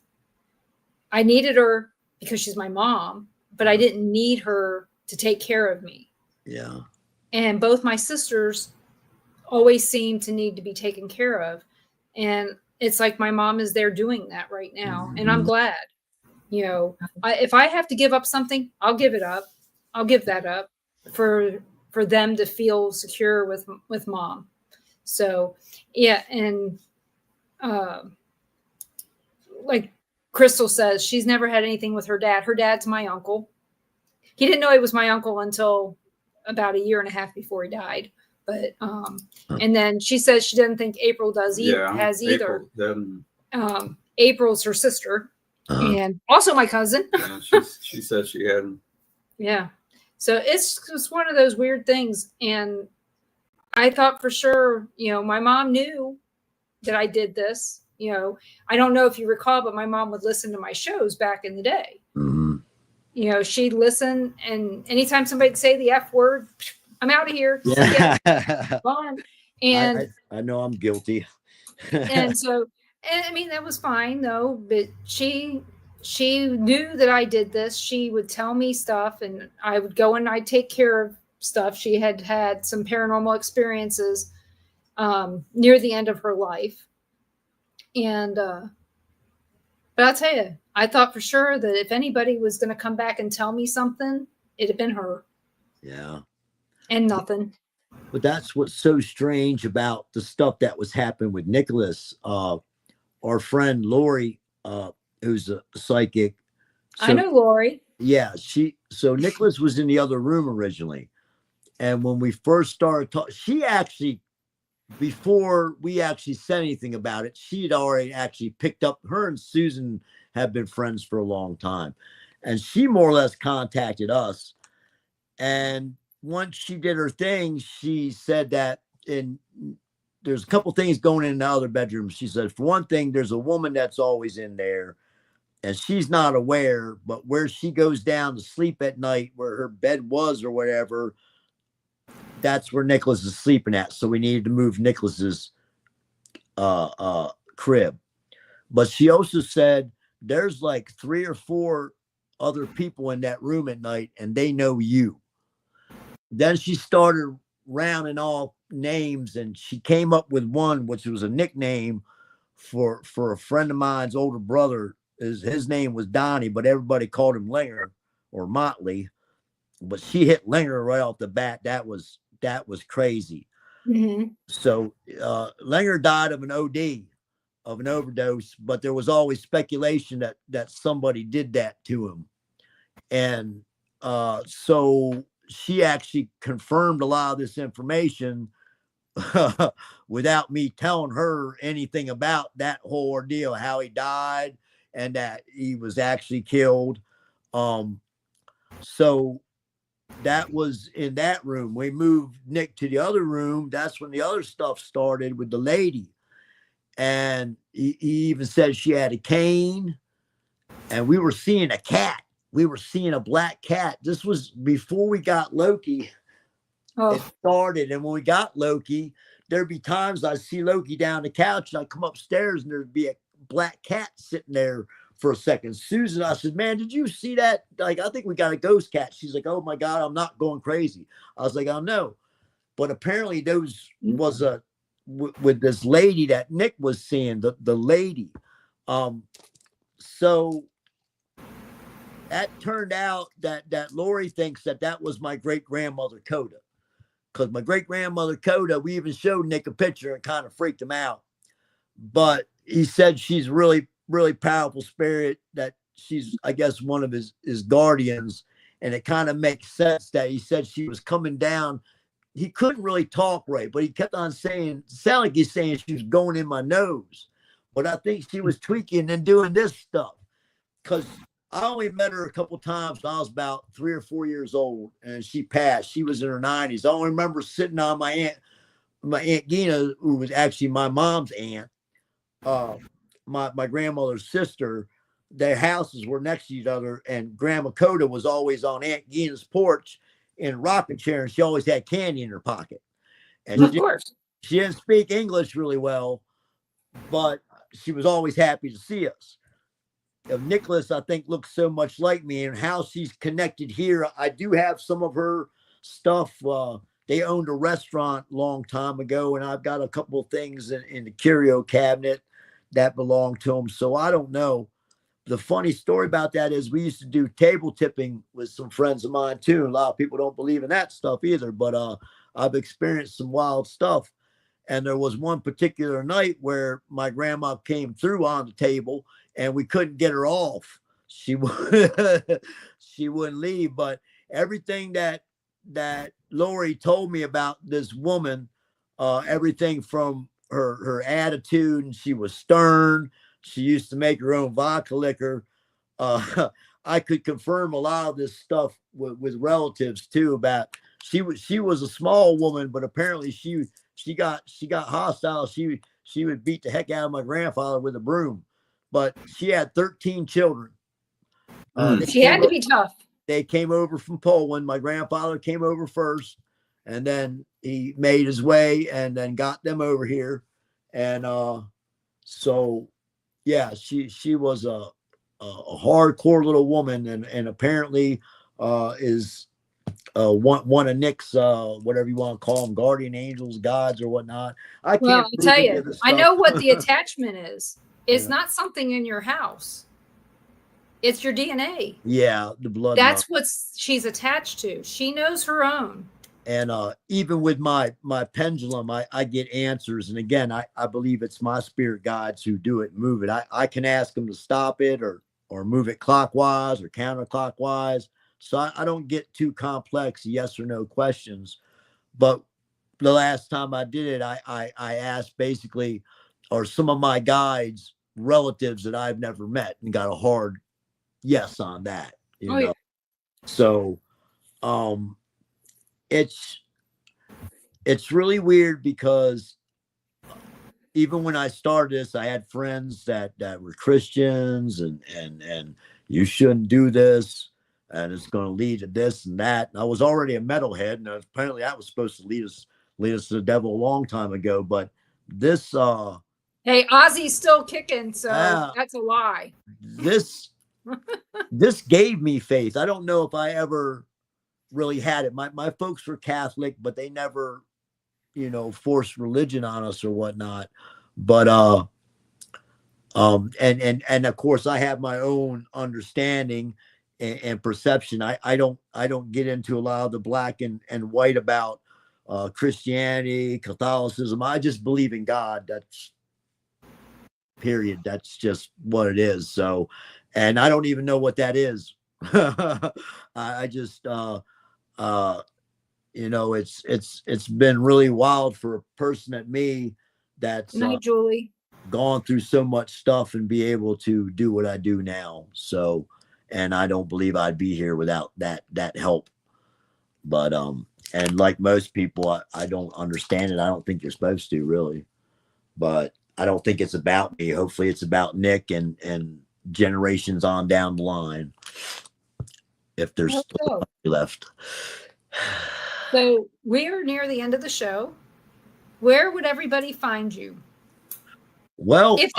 I needed her because she's my mom, but I didn't need her to take care of me.
Yeah.
And both my sisters always seem to need to be taken care of. And it's like my mom is there doing that right now. And I'm glad, if I have to give up something, I'll give it up. I'll give that up for them to feel secure with mom. So, yeah. And like Crystal says, she's never had anything with her dad. Her dad's my uncle. He didn't know he was my uncle until about a year and a half before he died. But, and then she says she doesn't think April has either. April's her sister and also my cousin.
Yeah, she said she hadn't.
Yeah. So it's just one of those weird things. And I thought for sure, my mom knew that I did this. I don't know if you recall, but my mom would listen to my shows back in the day. Mm-hmm. She'd listen, and anytime somebody would say the F word, I'm out of here.
Yeah.
Fun. And
I know I'm guilty.
and so, and I mean, that was fine though, but she knew that I did this. She would tell me stuff, and I would go and I'd take care of stuff. She had had some paranormal experiences near the end of her life. And, but I'll tell you, I thought for sure that if anybody was going to come back and tell me something, it'd have been her.
Yeah.
And nothing.
But that's what's so strange about the stuff that was happening with Nicholas. Our friend Lori, who's a psychic.
I know Lori.
Yeah, so Nicholas was in the other room originally. And when we first started talking, she actually, before we actually said anything about it, she had already actually picked up. Her and Susan have been friends for a long time. And she more or less contacted us. And once she did her thing, she said that there's a couple things going in the other bedroom. She said, for one thing, there's a woman that's always in there and she's not aware, but where she goes down to sleep at night, where her bed was or whatever, that's where Nicholas is sleeping at. So we needed to move Nicholas's crib. But she also said there's like 3 or 4 other people in that room at night and they know you. Then she started rounding off names and she came up with one, which was a nickname for a friend of mine's older brother. His name was Donnie, but everybody called him Linger or Motley. But she hit Linger right off the bat. That was crazy.
Mm-hmm.
So Linger died of an OD, of an overdose, but there was always speculation that somebody did that to him. And so she actually confirmed a lot of this information without me telling her anything about that whole ordeal, how he died and that he was actually killed. So that was in that room. We moved Nick to the other room. That's when the other stuff started with the lady. And he even said she had a cane and we were seeing a cat. We were seeing a black cat. This was before we got Loki. It started. And when we got Loki, there'd be times I'd see Loki down the couch and I'd come upstairs and there'd be a black cat sitting there for a second. Susan, I said, man, did you see that? Like, I think we got a ghost cat. She's like, oh my God, I'm not going crazy. I was like, oh no. But apparently those was with this lady that Nick was seeing, the lady. So that turned out that Lori thinks that was my great-grandmother Coda. Because my great-grandmother Coda, we even showed Nick a picture and kind of freaked him out. But he said she's really, really powerful spirit, that she's, I guess, one of his guardians. And it kind of makes sense that he said she was coming down. He couldn't really talk right, but he kept on saying, sound like he's saying she was going in my nose. But I think she was tweaking and doing this stuff. Because I only met her a couple times when I was about 3 or 4 years old, and she passed. She was in her 90s. I only remember sitting on my aunt Gina, who was actually my mom's aunt, my grandmother's sister. Their houses were next to each other, and Grandma Coda was always on Aunt Gina's porch in a rocking chair, and she always had candy in her pocket. And
of course,
she didn't speak English really well, but she was always happy to see us. Nicholas, I think, looks so much like me, and how she's connected here. I do have some of her stuff. They owned a restaurant a long time ago, and I've got a couple of things in the curio cabinet that belong to them. So I don't know. The funny story about that is we used to do table tipping with some friends of mine too. A lot of people don't believe in that stuff either, but I've experienced some wild stuff. And there was one particular night where my grandma came through on the table and we couldn't get her off. She wouldn't leave. But everything that Lori told me about this woman, everything from her attitude, and she was stern. She used to make her own vodka liquor. I could confirm a lot of this stuff with relatives too. About she was a small woman, but apparently she got hostile. She would beat the heck out of my grandfather with a broom. But she had 13 children.
She had to be tough.
They came over from Poland. My grandfather came over first, and then he made his way and then got them over here. And so, yeah, she was a hardcore little woman, and apparently is one of Nick's whatever you want to call them, guardian angels, gods, or whatnot. I'll
tell you, I know what the attachment is. It's not something in your house. It's your DNA.
Yeah, the blood.
That's what she's attached to. She knows her own.
And even with my pendulum, I get answers. And again, I believe it's my spirit guides who do it, move it. I can ask them to stop it or move it clockwise or counterclockwise. So I don't get too complex yes or no questions. But the last time I did it, I asked basically, are some of my guides relatives that I've never met, and got a hard yes on that, you know.
Yeah.
So it's really weird because even when I started this, I had friends that were Christians and you shouldn't do this, and it's going to lead to this and that. And I was already a metalhead, and apparently that was supposed to lead us to the devil a long time ago. But this,
hey, Ozzy's still kicking, so that's a lie.
This gave me faith. I don't know if I ever really had it. My folks were Catholic, but they never, forced religion on us or whatnot. But and of course I have my own understanding and perception. I don't get into a lot of the black and white about Christianity, Catholicism. I just believe in God. That's period. That's just what it is. So, and I don't even know what that is. I just it's been really wild for a person at me that's
Julie,
gone through so much stuff and be able to do what I do now. So, and I don't believe I'd be here without that help. But and like most people, I don't understand it. I don't think you're supposed to, really. But I don't think it's about me. Hopefully it's about Nick and generations on down the line, if there's still left.
So we're near the end of the show. Where would everybody find you?
Well,
if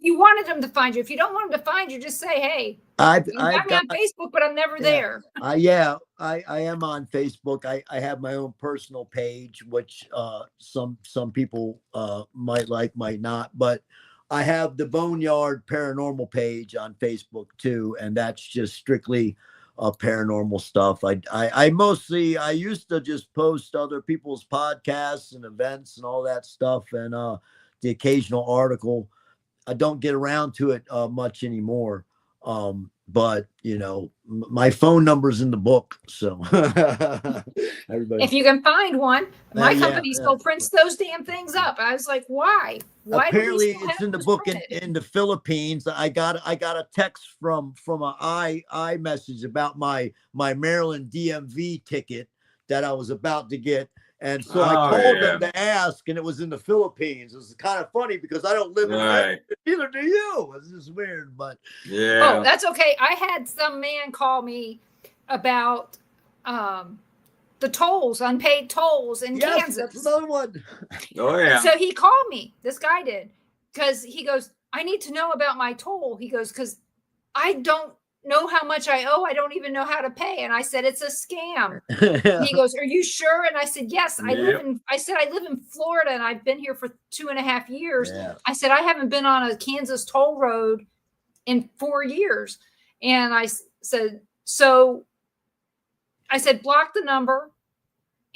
you wanted them to find you, if you don't want them to find you, just say, hey, I'm on Facebook, but I'm never there.
I am on Facebook. I have my own personal page, which some people might like, might not, but I have the Boneyard Paranormal page on Facebook too, and that's just strictly paranormal stuff. I used to just post other people's podcasts and events and all that stuff, and the occasional article. I don't get around to it much anymore. But my phone number's in the book, so everybody.
If you can find one, my company still prints those damn things up. I was like, why?
Apparently, it's in the book in the Philippines. I got a text from an iMessage about my Maryland DMV ticket that I was about to get. And so I called them to ask, and it was in the Philippines. It's kind of funny because I don't live in Maryland. Neither do you. It's just weird, but
yeah. Oh, that's okay. I had some man call me about the tolls, unpaid tolls in Kansas.
That's another one.
Oh yeah.
So he called me. This guy did, because he goes, I need to know about my toll. He goes, because I don't know how much I owe. I don't even know how to pay. And I said, it's a scam. He goes, are you sure? And I said, yes. I live in Florida, and I've been here for 2.5 years. Yeah. I said, I haven't been on a Kansas toll road in 4 years. And I said, block the number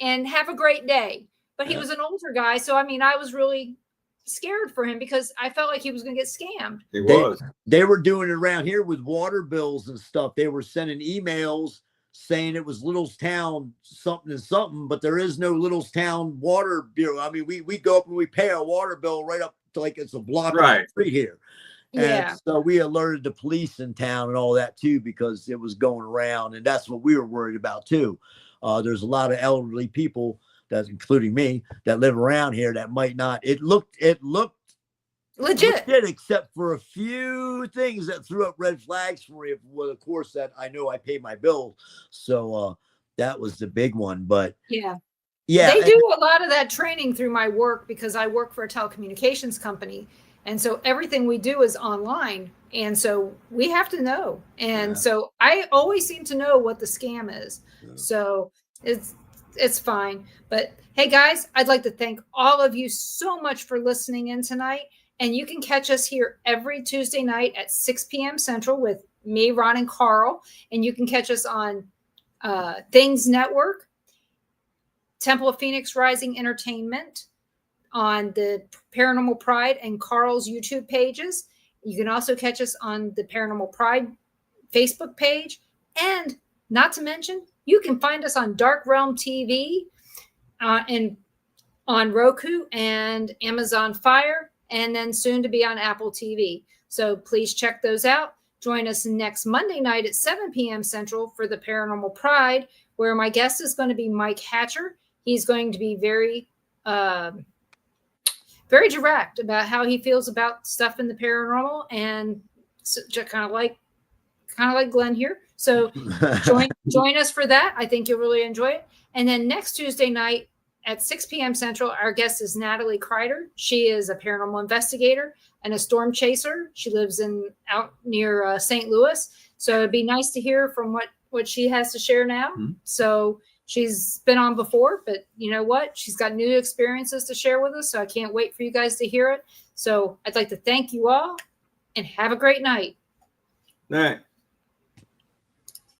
and have a great day. But he was an older guy. So, I was really scared for him because I felt like he was going to get scammed.
They were doing it around here with water bills and stuff. They were sending emails saying it was Littlestown something and something, but there is no Littlestown water bureau. We go up and we pay our water bill right up to like it's a block on the street here.
Yeah.
And so we alerted the police in town and all that too, because it was going around, and that's what we were worried about too. There's a lot of elderly people, that's including me, that live around here that might not. It looked legit, except for a few things that threw up red flags for me. Well, of course, that I know I pay my bill, so that was the big one. But
yeah, they do a lot of that training through my work, because I work for a telecommunications company, and so everything we do is online, and so we have to know. And so I always seem to know what the scam is. Yeah. So it's fine. But hey, guys, I'd like to thank all of you so much for listening in tonight. And you can catch us here every Tuesday night at 6 p.m. Central with me, Ron, and Carl. And you can catch us on Things Network, Temple of Phoenix Rising Entertainment, on the Paranormal Pride and Carl's YouTube pages. You can also catch us on the Paranormal Pride Facebook page. And not to mention, you can find us on Dark Realm TV and on Roku and Amazon Fire, and then soon to be on Apple TV. So please check those out. Join us next Monday night at 7 p.m. Central for the Paranormal Pride, where my guest is going to be Mike Hatcher. He's going to be very direct about how he feels about stuff in the paranormal, and so, kind of like Glenn here. So join us for that. I think you'll really enjoy it. And then next Tuesday night at 6 p.m. Central, our guest is Natalie Kreider. She is a paranormal investigator and a storm chaser. She lives out near St. Louis. So it'd be nice to hear from what she has to share now. Mm-hmm. So she's been on before, but you know what? She's got new experiences to share with us. So I can't wait for you guys to hear it. So I'd like to thank you all and have a great night.
All right.